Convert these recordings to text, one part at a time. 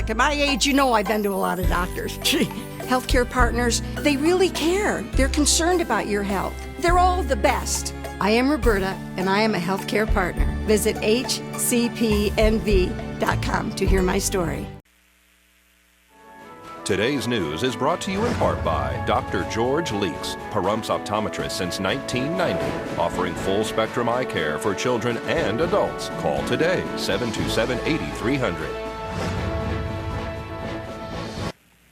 Look, at my age, you know I've been to a lot of doctors. Healthcare partners, they really care. They're concerned about your health. They're all the best. I am Roberta, and I am a healthcare partner. Visit hcpnv.com to hear my story. Today's news is brought to you in part by Dr. George Leeks, Pahrumps optometrist since 1990, offering full-spectrum eye care for children and adults. Call today, 727-8300.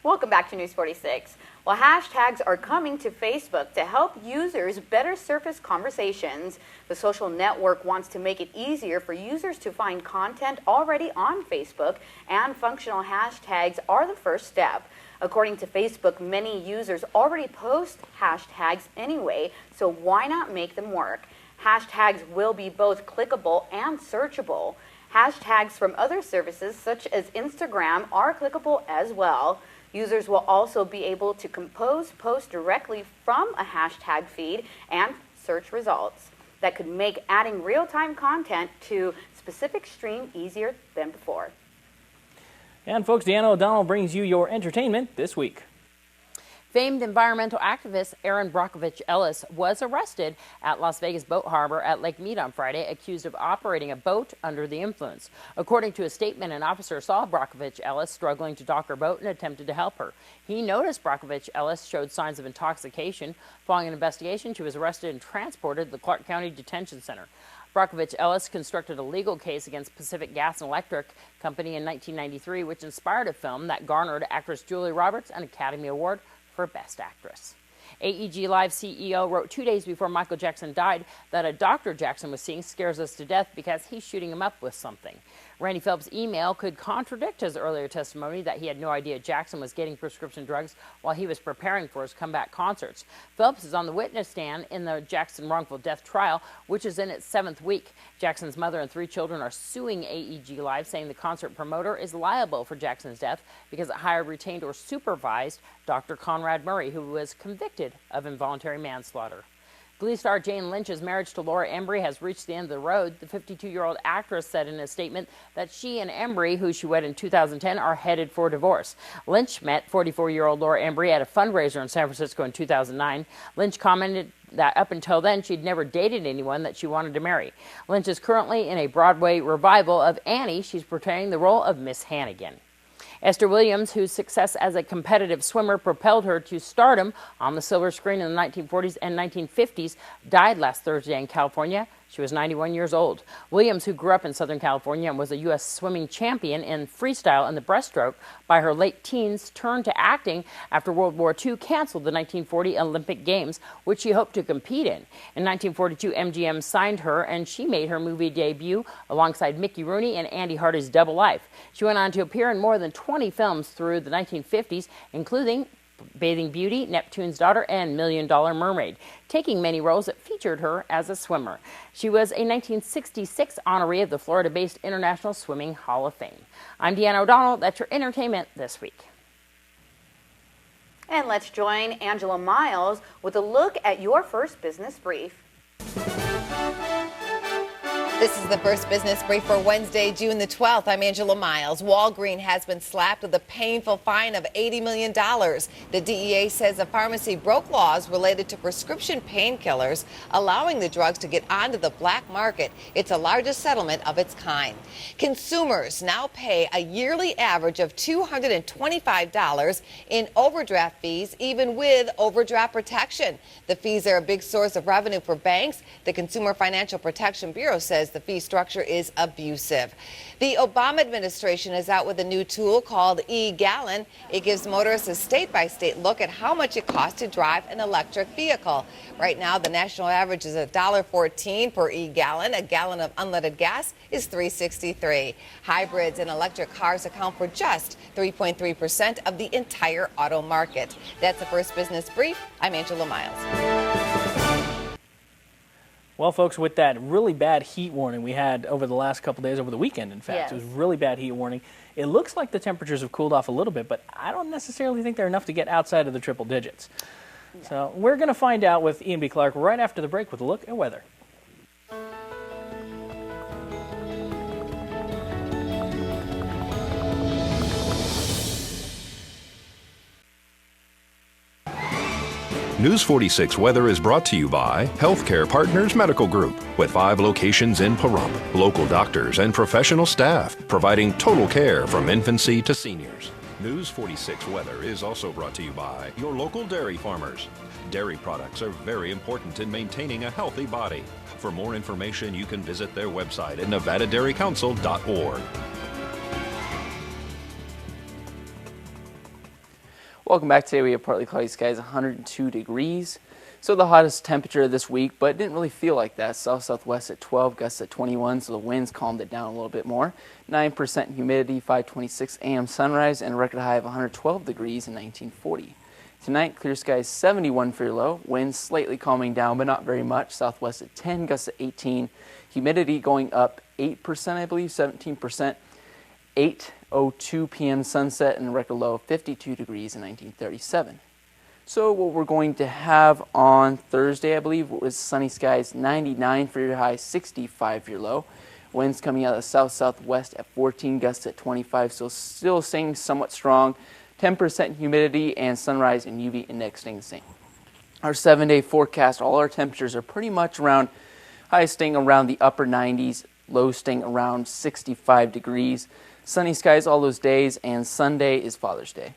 Welcome back to News 46. Well, hashtags are coming to Facebook to help users better surface conversations. The social network wants to make it easier for users to find content already on Facebook, and functional hashtags are the first step. According to Facebook, many users already post hashtags anyway, so why not make them work? Hashtags will be both clickable and searchable. Hashtags from other services such as Instagram are clickable as well. Users will also be able to compose posts directly from a hashtag feed and search results. That could make adding real-time content to specific stream easier than before. And folks, Deanna O'Donnell brings you your entertainment this week. Famed environmental activist Erin Brockovich Ellis was arrested at Las Vegas Boat Harbor at Lake Mead on Friday, accused of operating a boat under the influence. According to a statement, an officer saw Brockovich Ellis struggling to dock her boat and attempted to help her. He noticed Brockovich Ellis showed signs of intoxication. Following an investigation, she was arrested and transported to the Clark County Detention Center. Brockovich Ellis constructed a legal case against Pacific Gas and Electric Company in 1993, which inspired a film that garnered actress Julia Roberts an Academy Award for Best Actress. AEG Live CEO wrote 2 days before Michael Jackson died that a doctor Jackson was seeing scares us to death because he's shooting him up with something. Randy Phelps' email could contradict his earlier testimony that he had no idea Jackson was getting prescription drugs while he was preparing for his comeback concerts. Phelps is on the witness stand in the Jackson wrongful death trial, which is in its 7th week. Jackson's mother and 3 children are suing AEG Live, saying the concert promoter is liable for Jackson's death because it hired, retained, or supervised Dr. Conrad Murray, who was convicted of involuntary manslaughter. Glee star Jane Lynch's marriage to Laura Embry has reached the end of the road. The 52-year-old actress said in a statement that she and Embry, who she wed in 2010, are headed for divorce. Lynch met 44-year-old Laura Embry at a fundraiser in San Francisco in 2009. Lynch commented that up until then, she'd never dated anyone that she wanted to marry. Lynch is currently in a Broadway revival of Annie. She's portraying the role of Miss Hannigan. Esther Williams, whose success as a competitive swimmer propelled her to stardom on the silver screen in the 1940s and 1950s, died last Thursday in California. She was 91 years old. Williams, who grew up in Southern California and was a U.S. swimming champion in freestyle and the breaststroke by her late teens, turned to acting after World War II canceled the 1940 Olympic Games, which she hoped to compete in. In 1942, MGM signed her, and she made her movie debut alongside Mickey Rooney and Andy Hardy's Double Life. She went on to appear in more than 20 films through the 1950s, including Bathing Beauty, Neptune's Daughter, and $1 Million Mermaid, taking many roles that featured her as a swimmer. She was a 1966 honoree of the Florida-based International Swimming Hall of Fame. I'm Deanna O'Donnell. That's your entertainment this week. And let's join Angela Miles with a look at your first business brief. This is the first business brief for Wednesday, June the 12th. I'm Angela Miles. Walgreens has been slapped with a painful fine of $80 million. The DEA says the pharmacy broke laws related to prescription painkillers, allowing the drugs to get onto the black market. It's the largest settlement of its kind. Consumers now pay a yearly average of $225 in overdraft fees, even with overdraft protection. The fees are a big source of revenue for banks. The Consumer Financial Protection Bureau says the fee structure is abusive. The Obama administration is out with a new tool called eGallon. It gives motorists a state-by-state look at how much it costs to drive an electric vehicle. Right now, the national average is $1.14 per eGallon. A gallon of unleaded gas is $3.63. Hybrids and electric cars account for just 3.3% of the entire auto market. That's the first business brief. I'm Angela Miles. Well, folks, with that really bad heat warning we had over the last couple days, over the weekend, in fact, Yes. It was really bad heat warning. It looks like the temperatures have cooled off a little bit, but I don't necessarily think they're enough to get outside of the triple digits. Yeah. So we're going to find out with Ian B. Clark right after the break with a look at weather. News 46 weather is brought to you by Healthcare Partners Medical Group, with 5 locations in Pahrump. Local doctors and professional staff providing total care from infancy to seniors. News 46 weather is also brought to you by your local dairy farmers. Dairy products are very important in maintaining a healthy body. For more information, you can visit their website at nevadadairycouncil.org. Welcome back. Today we have partly cloudy skies, 102 degrees. So the hottest temperature this week, but it didn't really feel like that. South-southwest at 12, gusts at 21, so the winds calmed it down a little bit more. 9% humidity, 5:26 a.m. sunrise, and a record high of 112 degrees in 1940. Tonight, clear skies, 71 for your low. Winds slightly calming down, but not very much. Southwest at 10, gusts at 18. Humidity going up 8%, I believe, 17%. 8:02 p.m. sunset and a record low of 52 degrees in 1937. So what we're going to have on Thursday, I believe, was sunny skies, 99 for your high, 65 for your low. Winds coming out of the south-southwest at 14, gusts at 25, so still staying somewhat strong. 10% humidity and sunrise and UV index staying the same. Our 7-day forecast, all our temperatures are pretty much around, highs staying around the upper 90s, lows staying around 65 degrees. Sunny skies all those days, and Sunday is Father's Day.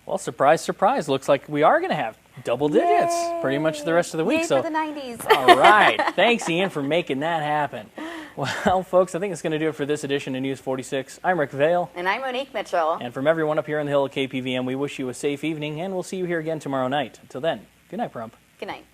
Well, surprise, surprise. Looks like we are going to have double digits pretty much the rest of the week. Yay So, for the 90s. All right. Thanks, Ian, for making that happen. Well, folks, I think it's going to do it for this edition of News 46. I'm Rick Vale. And I'm Monique Mitchell. And from everyone up here on the hill at KPVM, we wish you a safe evening, and we'll see you here again tomorrow night. Until then, good night, Pahrump. Good night.